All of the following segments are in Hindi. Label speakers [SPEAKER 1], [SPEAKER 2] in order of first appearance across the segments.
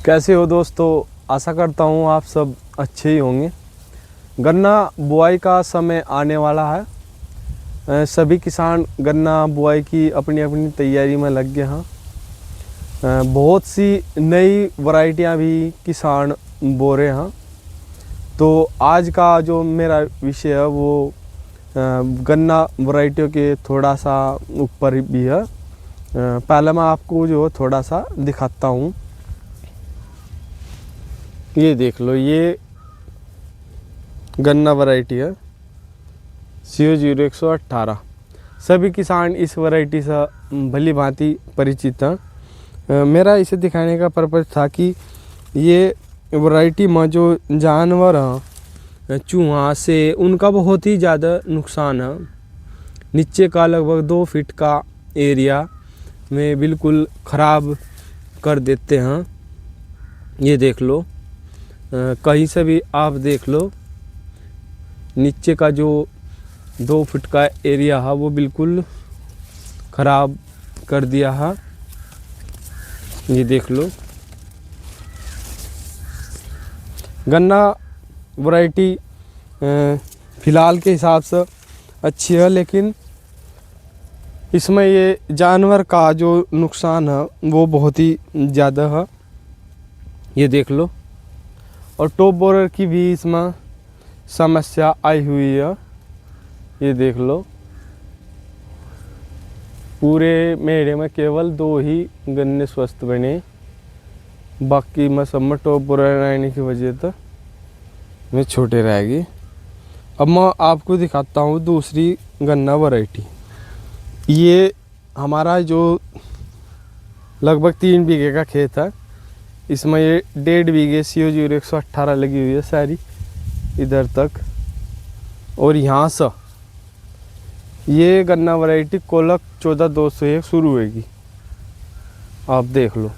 [SPEAKER 1] कैसे हो दोस्तों। आशा करता हूँ आप सब अच्छे ही होंगे। गन्ना बुआई का समय आने वाला है। सभी किसान गन्ना बुआई की अपनी अपनी तैयारी में लग गए हैं। बहुत सी नई वैरायटियाँ भी किसान बो रहे हैं। तो आज का जो मेरा विषय है वो गन्ना वैरायटियों के थोड़ा सा ऊपर भी है। पहले मैं आपको जो थोड़ा सा दिखाता हूँ। ये देख लो, ये गन्ना वैरायटी है CO0118। सभी किसान इस वैरायटी से भली भांति परिचित हैं। मेरा इसे दिखाने का पर्पज़ था कि ये वैरायटी में जो जानवर हैं चूहा से उनका बहुत ही ज़्यादा नुकसान है। नीचे का लगभग 2 फीट का एरिया में बिल्कुल ख़राब कर देते हैं। ये देख लो, कहीं से भी आप देख लो, नीचे का जो 2 फीट का एरिया है वो बिल्कुल ख़राब कर दिया है। ये देख लो, गन्ना वैरायटी फ़िलहाल के हिसाब से अच्छी है, लेकिन इसमें ये जानवर का जो नुकसान है वो बहुत ही ज़्यादा है। ये देख लो, और टॉप बोरर की भी इसमें समस्या आई हुई है। ये देख लो, पूरे मेढ़े में केवल 2 ही गन्ने स्वस्थ बने, बाकी में सब में टॉप बोरर रहने की वजह से में छोटे रहेगी। अब मैं आपको दिखाता हूँ दूसरी गन्ना वैरायटी। ये हमारा जो लगभग 3 बीघे का खेत है, इसमें ये 1.5 बीघे CO0118 लगी हुई है सारी इधर तक। और यहाँ से ये गन्ना वैरायटी कोलक 14201 शुरू होगी। आप देख लो,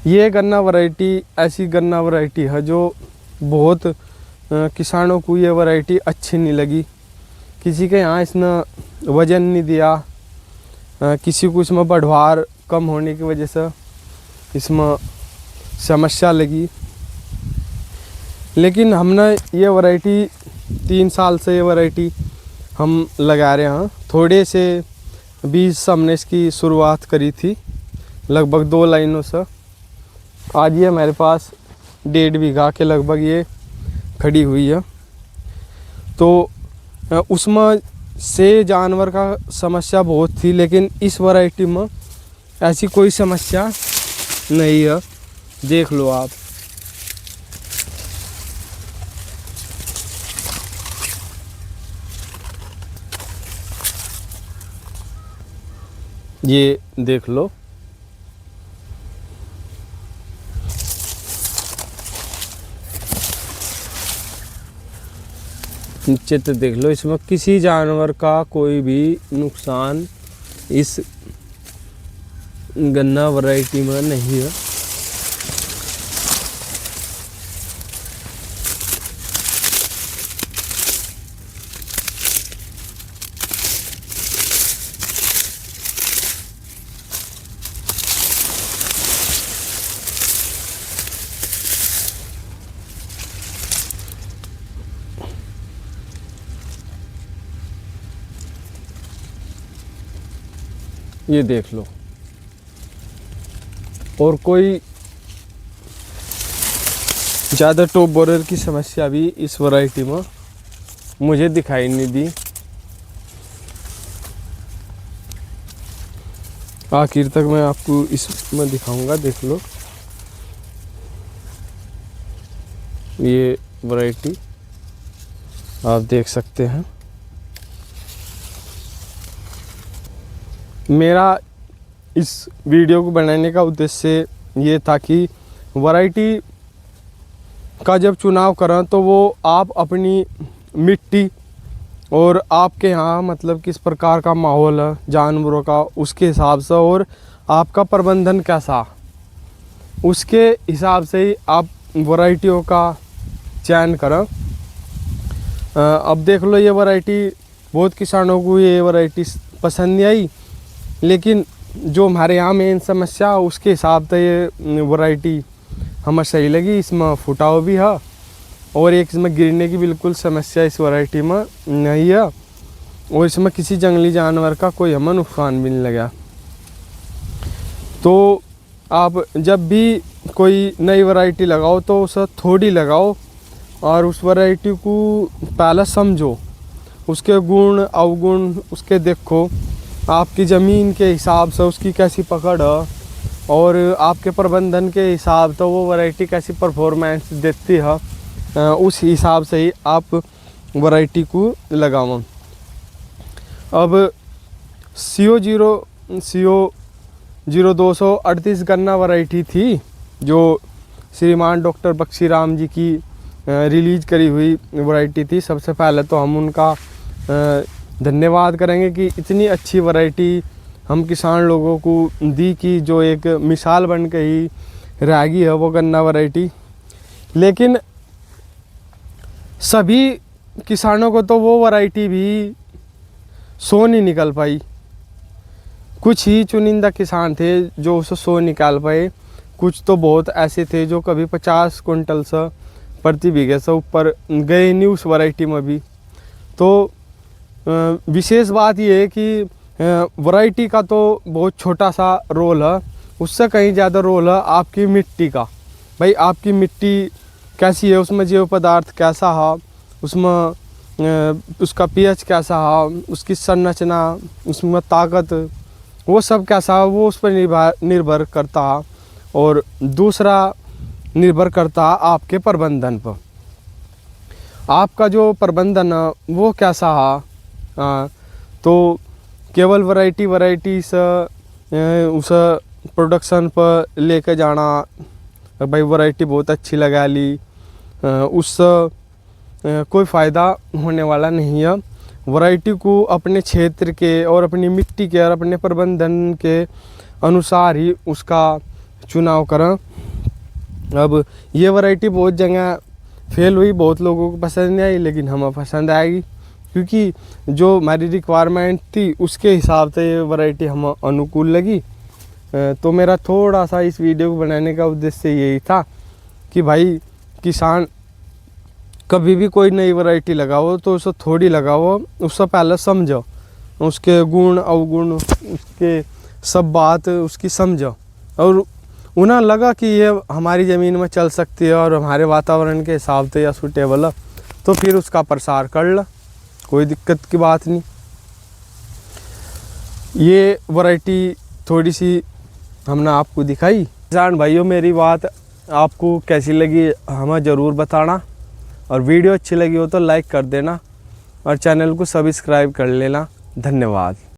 [SPEAKER 1] ये गन्ना वैरायटी ऐसी गन्ना वैरायटी है जो बहुत किसानों को ये वैरायटी अच्छी नहीं लगी। किसी के यहाँ इसने वजन नहीं दिया, किसी को इसमें बढ़वार कम होने की वजह से इसमें समस्या लगी। लेकिन हमने ये वैरायटी 3 साल से ये वैरायटी हम लगा रहे हैं। थोड़े से बीज से हमने इसकी शुरुआत करी थी, लगभग 2 लाइनों से। आज ये हमारे पास 1.5 बीघा के लगभग ये खड़ी हुई है। तो उसमें से जानवर का समस्या बहुत थी, लेकिन इस वैरायटी में ऐसी कोई समस्या नहीं है। देख लो आप, ये देख लो, नीचे तो देख लो, इसमें किसी जानवर का कोई भी नुकसान इस गन्ना वैरायटी में नहीं है। ये देख लो, और कोई ज़्यादा टॉप बोरर की समस्या भी इस वैरायटी में मुझे दिखाई नहीं दी। आखिर तक मैं आपको इसमें दिखाऊंगा। देख लो, ये वैरायटी आप देख सकते हैं। मेरा इस वीडियो को बनाने का उद्देश्य ये था कि वैरायटी का जब चुनाव करें तो वो आप अपनी मिट्टी और आपके यहाँ मतलब किस प्रकार का माहौल है जानवरों का, उसके हिसाब से, और आपका प्रबंधन कैसा, उसके हिसाब से ही आप वैरायटियों का चयन करें। अब देख लो, ये वैरायटी बहुत किसानों को ये वैरायटी पसंद नहीं आई, लेकिन जो हमारे यहाँ मेन समस्या उसके हिसाब से ये वैरायटी हमें सही लगी। इसमें फुटाव भी है और एक इसमें गिरने की बिल्कुल समस्या इस वैरायटी में नहीं है और इसमें किसी जंगली जानवर का कोई हमें नुकसान भी नहीं लगा। तो आप जब भी कोई नई वैरायटी लगाओ तो उसे थोड़ी लगाओ और उस वैरायटी को पहले समझो, उसके गुण अवगुण उसके देखो, आपकी ज़मीन के हिसाब से उसकी कैसी पकड़ है और आपके प्रबंधन के हिसाब से वो वैरायटी कैसी परफॉर्मेंस देती है, उस हिसाब से ही आप वैरायटी को लगाओ। अब CO 0238 गन्ना वैरायटी थी जो श्रीमान डॉक्टर बख्शीराम जी की रिलीज़ करी हुई वैरायटी थी। सबसे पहले तो हम उनका धन्यवाद करेंगे कि इतनी अच्छी वैरायटी हम किसान लोगों को दी कि जो एक मिसाल बन के ही रह गई है वो गन्ना वैरायटी। लेकिन सभी किसानों को तो वो वैरायटी भी सो नहीं निकल पाई। कुछ ही चुनिंदा किसान थे जो उसे 100 निकाल पाए, कुछ तो बहुत ऐसे थे जो कभी 50 कुंटल से प्रति बीघे से ऊपर गए नहीं उस वैरायटी में भी। तो विशेष बात ये है कि वैरायटी का तो बहुत छोटा सा रोल है, उससे कहीं ज़्यादा रोल है आपकी मिट्टी का। भाई आपकी मिट्टी कैसी है, उसमें जैव पदार्थ कैसा है, उसमें उसका pH कैसा है, उसकी संरचना, उसमें ताकत, वो सब कैसा है, वो उस पर निर्भर करता है। और दूसरा निर्भर करता है आपके प्रबंधन पर। आपका जो प्रबंधन है वो कैसा है। तो केवल वैरायटी से उस प्रोडक्शन पर लेके जाना, भाई वैरायटी बहुत अच्छी लगा ली, उससे कोई फ़ायदा होने वाला नहीं है। वैरायटी को अपने क्षेत्र के और अपनी मिट्टी के और अपने प्रबंधन के अनुसार ही उसका चुनाव करें। अब ये वैरायटी बहुत जगह फेल हुई, बहुत लोगों को पसंद नहीं आई, लेकिन हमें पसंद आएगी क्योंकि जो हमारी रिक्वायरमेंट थी उसके हिसाब से ये वैरायटी हमें अनुकूल लगी। तो मेरा थोड़ा सा इस वीडियो को बनाने का उद्देश्य यही था कि भाई किसान कभी भी कोई नई वैरायटी लगाओ तो उसे थोड़ी लगाओ, उससे पहले समझो, उसके गुण अवगुण, उसके सब बात उसकी समझो और उन्हें लगा कि ये हमारी ज़मीन में चल सकती है और हमारे वातावरण के हिसाब से या सूटेबल है तो फिर उसका प्रसार कर लो, कोई दिक्कत की बात नहीं। ये वैरायटी थोड़ी सी हमने आपको दिखाई। किसान भाइयों मेरी बात आपको कैसी लगी हमें ज़रूर बताना और वीडियो अच्छी लगी हो तो लाइक कर देना और चैनल को सब्सक्राइब कर लेना। धन्यवाद।